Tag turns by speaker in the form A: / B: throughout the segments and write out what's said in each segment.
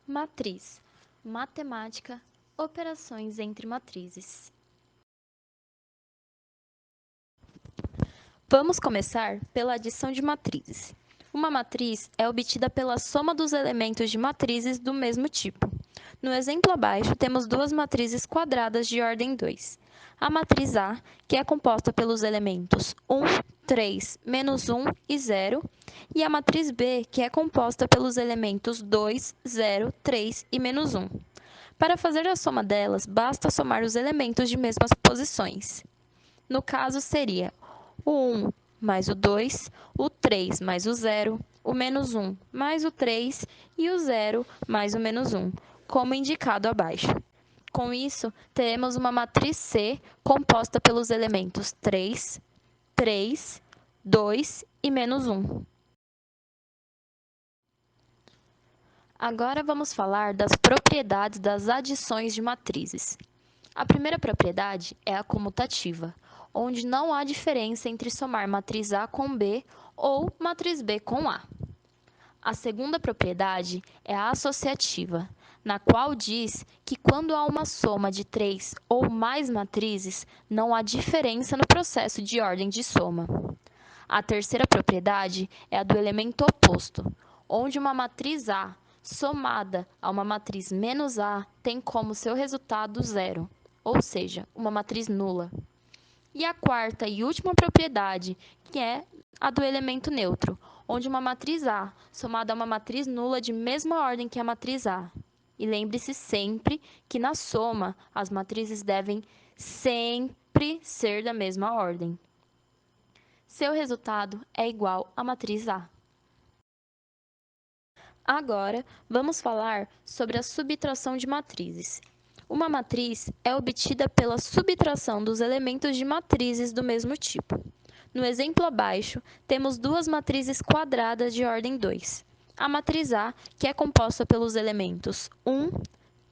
A: Matriz, matemática, operações entre matrizes. Vamos começar pela adição de matrizes. Uma matriz é obtida pela soma dos elementos de matrizes do mesmo tipo. No exemplo abaixo, temos duas matrizes quadradas de ordem 2. A matriz A, que é composta pelos elementos 1, 3, menos 1 e 0, e a matriz B, que é composta pelos elementos 2, 0, 3 e menos 1. Para fazer a soma delas, basta somar os elementos de mesmas posições. No caso, seria o 1 mais o 2, o 3 mais o 0, o menos 1 mais o 3 e o 0 mais o menos 1, como indicado abaixo. Com isso, teremos uma matriz C composta pelos elementos 3, 3, 2 e menos 1. Agora vamos falar das propriedades das adições de matrizes. A primeira propriedade é a comutativa, onde não há diferença entre somar matriz A com B ou matriz B com A. A segunda propriedade é a associativa, na qual diz que quando há uma soma de 3 ou mais matrizes, não há diferença no processo de ordem de soma. A terceira propriedade é a do elemento oposto, onde uma matriz A somada a uma matriz menos A tem como seu resultado zero, ou seja, uma matriz nula. E a quarta e última propriedade, que é a do elemento neutro, onde uma matriz A somada a uma matriz nula de mesma ordem que a matriz A. E lembre-se sempre que na soma as matrizes devem sempre ser da mesma ordem. Seu resultado é igual à matriz A. Agora, vamos falar sobre a subtração de matrizes. Uma matriz é obtida pela subtração dos elementos de matrizes do mesmo tipo. No exemplo abaixo, temos duas matrizes quadradas de ordem 2. A matriz A, que é composta pelos elementos 1,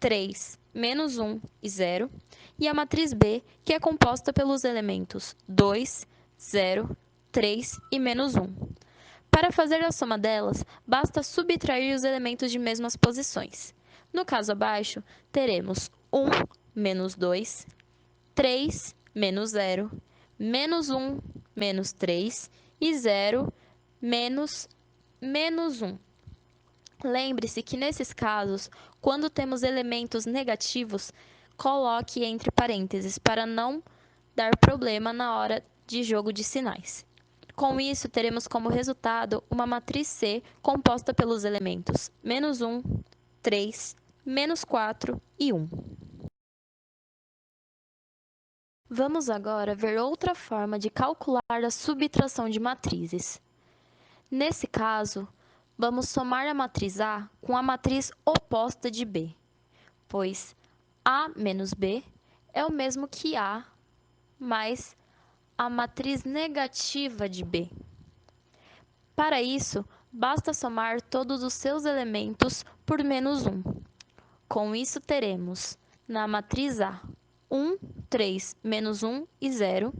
A: 3, menos 1 e 0, e a matriz B, que é composta pelos elementos 2, 0, 3 e menos 1. Para fazer a soma delas, basta subtrair os elementos de mesmas posições. No caso abaixo, teremos 1 menos 2, 3 menos 0, menos 1 menos 3 e 0 menos 1. Lembre-se que nesses casos, quando temos elementos negativos, coloque entre parênteses para não dar problema na hora de jogo de sinais. Com isso, teremos como resultado uma matriz C composta pelos elementos menos 1, 3, menos 4 e 1. Vamos agora ver outra forma de calcular a subtração de matrizes. Nesse caso, vamos somar a matriz A com a matriz oposta de B, pois A menos B é o mesmo que A mais a matriz negativa de B. Para isso, basta somar todos os seus elementos por menos 1. Com isso, teremos na matriz A 1, 3, menos 1 e 0.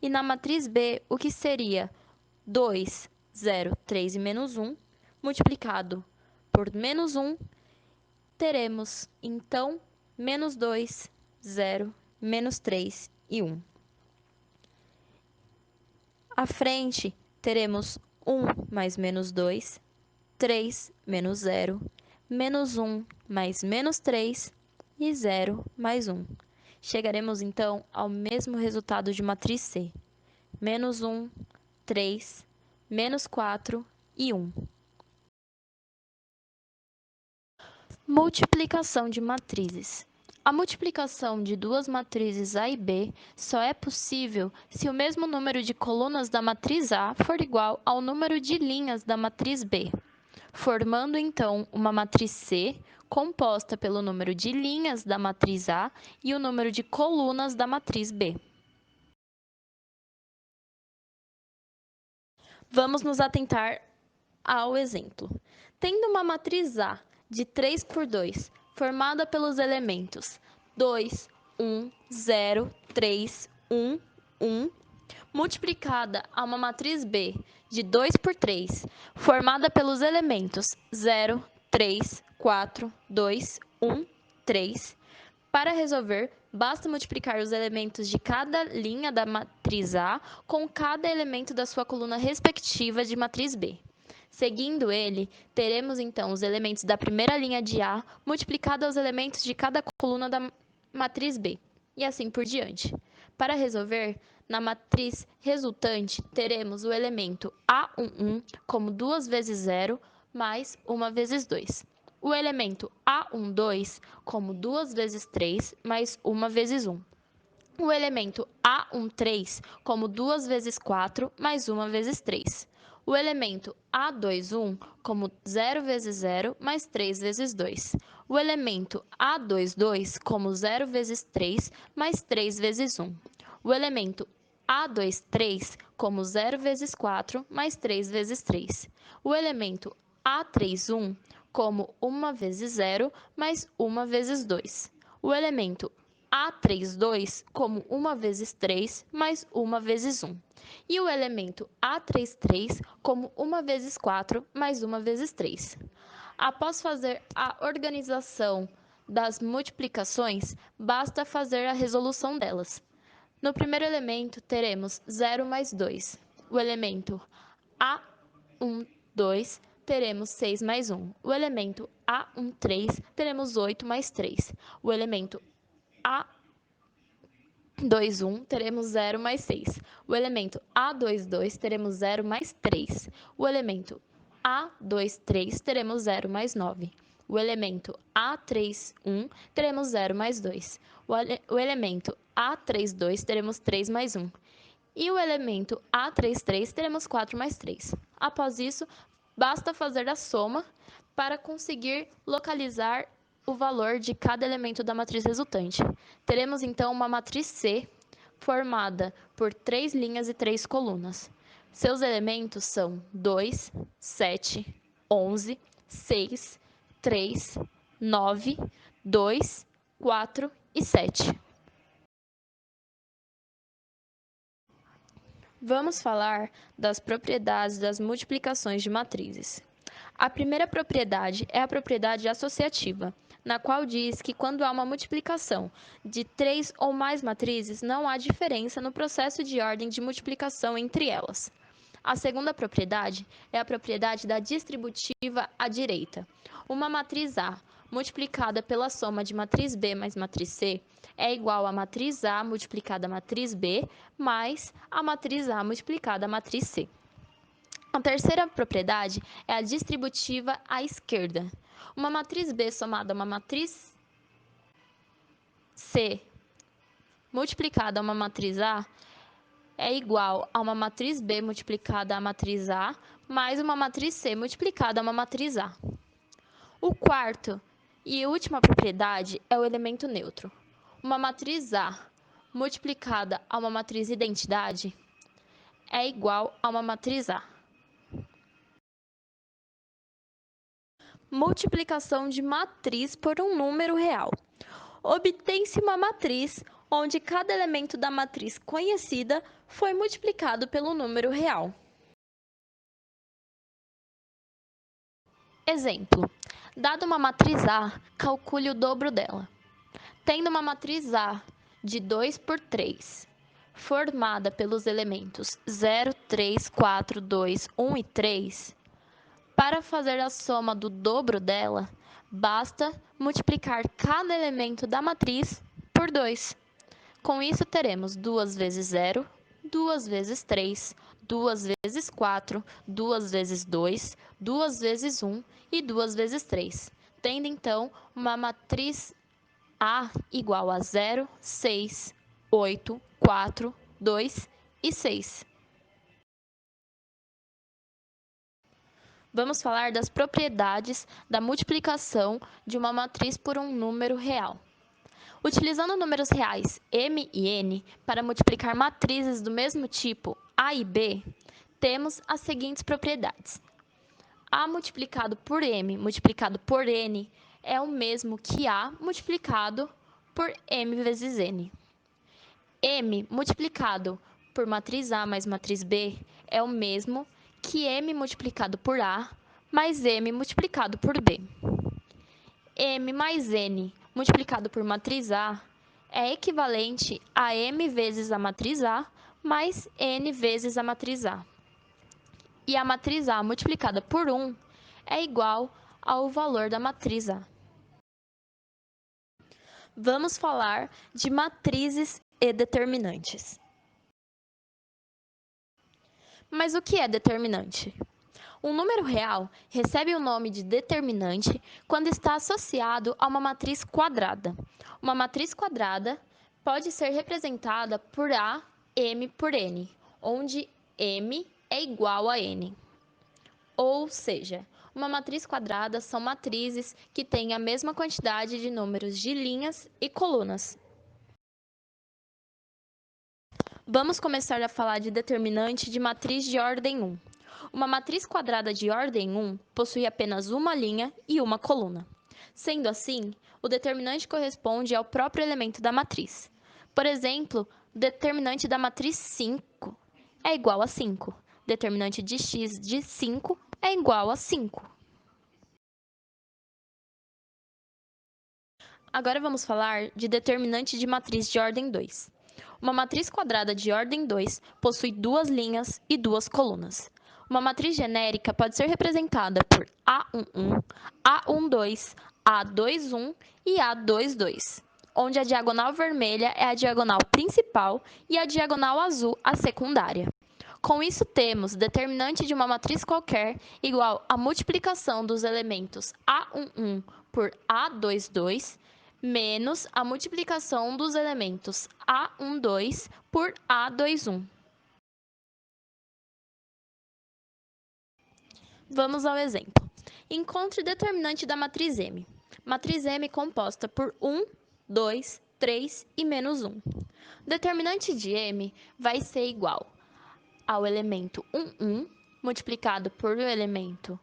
A: E na matriz B, o que seria 2, 0, 3 e menos 1, multiplicado por menos 1, teremos, então, menos 2, 0, menos 3 e 1. À frente, teremos 1 mais menos 2, 3 menos 0, menos 1 mais menos 3 e 0 mais 1. Chegaremos, então, ao mesmo resultado de matriz C. Menos 1, 3, menos 4 e 1. Multiplicação de matrizes. A multiplicação de duas matrizes A e B só é possível se o mesmo número de colunas da matriz A for igual ao número de linhas da matriz B, formando então uma matriz C composta pelo número de linhas da matriz A e o número de colunas da matriz B. Vamos nos atentar ao exemplo. Tendo uma matriz A de 3 por 2, formada pelos elementos 2, 1, 0, 3, 1, 1, multiplicada a uma matriz B de 2 por 3, formada pelos elementos 0, 3, 4, 2, 1, 3. Para resolver, basta multiplicar os elementos de cada linha da matriz A com cada elemento da sua coluna respectiva de matriz B. Seguindo ele, teremos então os elementos da primeira linha de A multiplicados aos elementos de cada coluna da matriz B, e assim por diante. Para resolver, na matriz resultante, teremos o elemento A11 como 2 vezes 0 mais 1 vezes 2. O elemento A12 como 2 vezes 3 mais 1 vezes 1. O elemento A13 como 2 vezes 4 mais 1 vezes 3. O elemento A21 como 0 vezes 0 mais 3 vezes 2. O elemento A22 como 0 vezes 3 mais 3 vezes 1. O elemento A23 como 0 vezes 4 mais 3 vezes 3. O elemento A31 como 1 vezes 0 mais 1 vezes 2. O elemento A32 como 1 vezes 3 mais 1 vezes 1. E o elemento A33 como 1 vezes 4 mais 1 vezes 3. Após fazer a organização das multiplicações, basta fazer a resolução delas. No primeiro elemento, teremos 0 mais 2. O elemento A12, teremos 6 mais 1. O elemento A13, teremos 8 mais 3. O elemento A21, teremos 0 mais 6. O elemento A22, teremos 0 mais 3. O elemento A23, teremos 0 mais 9. O elemento A31, teremos 0 mais 2. O elemento A32, teremos 3 mais 1. E o elemento A33, teremos 4 mais 3. Após isso, basta fazer a soma para conseguir localizar o valor de cada elemento da matriz resultante. Teremos, então, uma matriz C formada por 3 linhas e 3 colunas. Seus elementos são 2, 7, 11, 6, 3, 9, 2, 4 e 7. Vamos falar das propriedades das multiplicações de matrizes. A primeira propriedade é a propriedade associativa, na qual diz que quando há uma multiplicação de 3 ou mais matrizes, não há diferença no processo de ordem de multiplicação entre elas. A segunda propriedade é a propriedade da distributiva à direita. Uma matriz A multiplicada pela soma de matriz B mais matriz C é igual a matriz A multiplicada a matriz B mais a matriz A multiplicada a matriz C. A terceira propriedade é a distributiva à esquerda. Uma matriz B somada a uma matriz C multiplicada a uma matriz A é igual a uma matriz B multiplicada a matriz A mais uma matriz C multiplicada a uma matriz A. O quarto e última propriedade é o elemento neutro. Uma matriz A multiplicada a uma matriz identidade é igual a uma matriz A. Multiplicação de matriz por um número real. Obtém-se uma matriz onde cada elemento da matriz conhecida foi multiplicado pelo número real. Exemplo: dada uma matriz A, calcule o dobro dela. Tendo uma matriz A de 2 por 3, formada pelos elementos 0, 3, 4, 2, 1 e 3, para fazer a soma do dobro dela, basta multiplicar cada elemento da matriz por 2. Com isso, teremos 2 vezes 0, 2 vezes 3, 2 vezes 4, 2 vezes 2, 2 vezes 1 e 2 vezes 3, tendo então uma matriz A igual a 0, 6, 8, 4, 2 e 6. Vamos falar das propriedades da multiplicação de uma matriz por um número real. Utilizando números reais m e n para multiplicar matrizes do mesmo tipo A e B, temos as seguintes propriedades. A multiplicado por m multiplicado por n é o mesmo que A multiplicado por m vezes n. M multiplicado por matriz A mais matriz B é o mesmo que m multiplicado por A mais m multiplicado por B. M mais N multiplicado por matriz A é equivalente a M vezes a matriz A mais N vezes a matriz A. E a matriz A multiplicada por 1 é igual ao valor da matriz A. Vamos falar de matrizes e determinantes. Mas o que é determinante? Um número real recebe o nome de determinante quando está associado a uma matriz quadrada. Uma matriz quadrada pode ser representada por A, M por N, onde M é igual a N. Ou seja, uma matriz quadrada são matrizes que têm a mesma quantidade de números de linhas e colunas. Vamos começar a falar de determinante de matriz de ordem 1. Uma matriz quadrada de ordem 1 possui apenas uma linha e uma coluna. Sendo assim, o determinante corresponde ao próprio elemento da matriz. Por exemplo, o determinante da matriz 5 é igual a 5. Determinante de x de 5 é igual a 5. Agora vamos falar de determinante de matriz de ordem 2. Uma matriz quadrada de ordem 2 possui duas linhas e duas colunas. Uma matriz genérica pode ser representada por A11, A12, A21 e A22, onde a diagonal vermelha é a diagonal principal e a diagonal azul a secundária. Com isso, temos determinante de uma matriz qualquer igual à multiplicação dos elementos A11 por A22 menos a multiplicação dos elementos A12 por A21. Vamos ao exemplo. Encontre o determinante da matriz M. Matriz M composta por 1, 2, 3 e menos 1. O determinante de M vai ser igual ao elemento 1 multiplicado por o elemento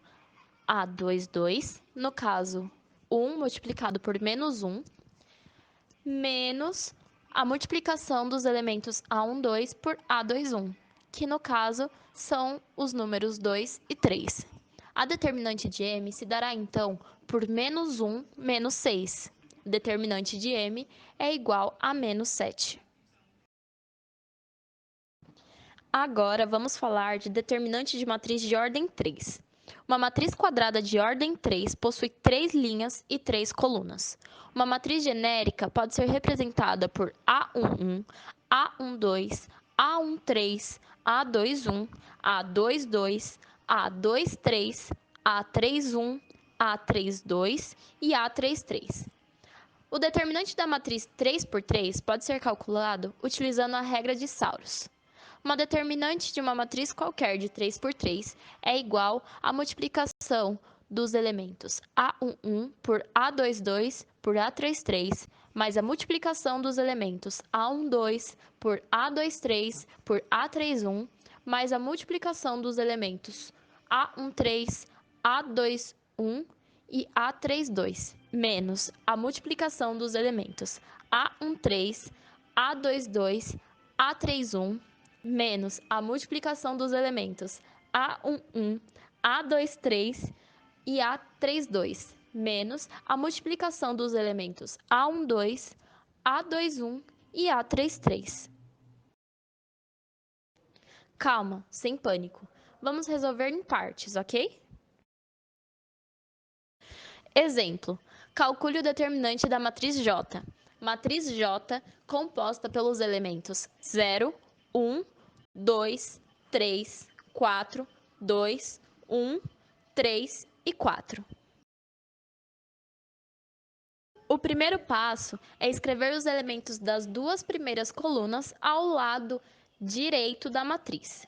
A: A22, no caso, 1 multiplicado por menos 1, menos a multiplicação dos elementos A12 por A21, que no caso são os números 2 e 3. A determinante de M se dará então por menos 1 menos 6. O determinante de M é igual a menos 7. Agora vamos falar de determinante de matriz de ordem 3. Uma matriz quadrada de ordem 3 possui 3 linhas e 3 colunas. Uma matriz genérica pode ser representada por A11, A12, A13, A21, A22, A23, A31, A32 e A33. O determinante da matriz 3 por 3 pode ser calculado utilizando a regra de Sauros. Uma determinante de uma matriz qualquer de 3 por 3 é igual à multiplicação dos elementos A11 por A22 por A33, mais a multiplicação dos elementos A12 por A23 por A31, mais a multiplicação dos elementos A13, A21 e A32, menos a multiplicação dos elementos A13, A22, A31, menos a multiplicação dos elementos A11, A23 e A32, menos a multiplicação dos elementos A12, A21 e A33. Calma, sem pânico. Vamos resolver em partes, ok? Exemplo: calcule o determinante da matriz J. Matriz J composta pelos elementos 0, 1, 2, 3, 4, 2, 1, 3 e 4. O primeiro passo é escrever os elementos das duas primeiras colunas ao lado direito da matriz.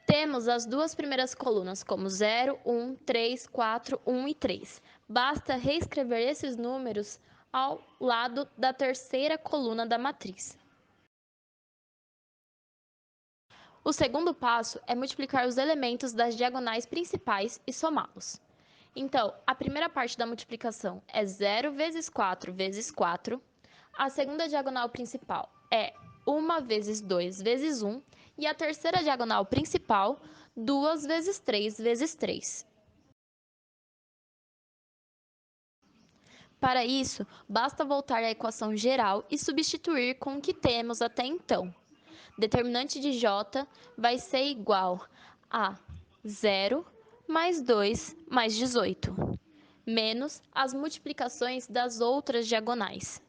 A: Temos as duas primeiras colunas como 0, 1, 3, 4, 1 e 3. Basta reescrever esses números ao lado da terceira coluna da matriz. O segundo passo é multiplicar os elementos das diagonais principais e somá-los. Então, a primeira parte da multiplicação é 0 vezes 4 vezes 4. A segunda diagonal principal é 1 vezes 2 vezes 1. E a terceira diagonal principal, 2 vezes 3 vezes 3. Para isso, basta voltar à equação geral e substituir com o que temos até então. Determinante de J vai ser igual a 0 mais 2 mais 18, menos as multiplicações das outras diagonais.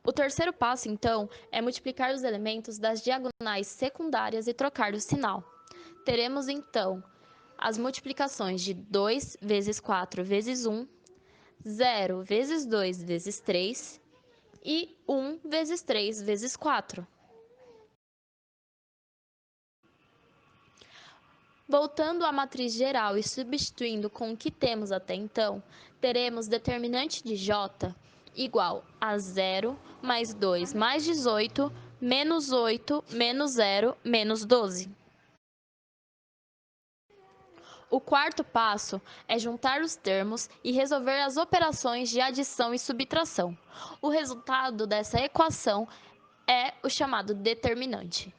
A: O terceiro passo, então, é multiplicar os elementos das diagonais secundárias e trocar o sinal. Teremos, então, as multiplicações de 2 vezes 4 vezes 1, 0 vezes 2 vezes 3 e 1 vezes 3 vezes 4. Voltando à matriz geral e substituindo com o que temos até então, teremos determinante de J igual a 0 mais 2 mais 18 menos 8 menos 0 menos 12. O quarto passo é juntar os termos e resolver as operações de adição e subtração. O resultado dessa equação é o chamado determinante.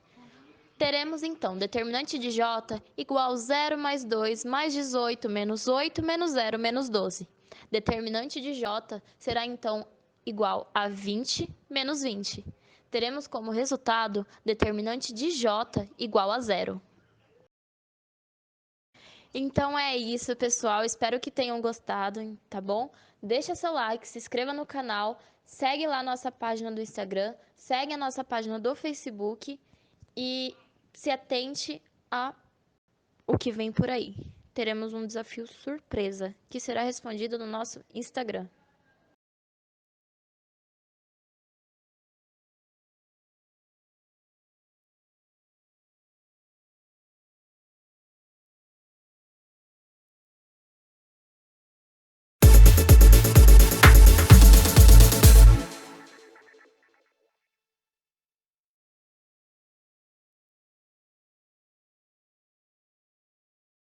A: Teremos, então, determinante de J igual a 0 mais 2 mais 18 menos 8 menos 0 menos 12. Determinante de J será, então, igual a 20 menos 20. Teremos como resultado determinante de J igual a 0. Então é isso, pessoal. Espero que tenham gostado, tá bom? Deixa seu like, se inscreva no canal, segue lá a nossa página do Instagram, segue a nossa página do Facebook e se atente a o que vem por aí. Teremos um desafio surpresa que será respondido no nosso Instagram.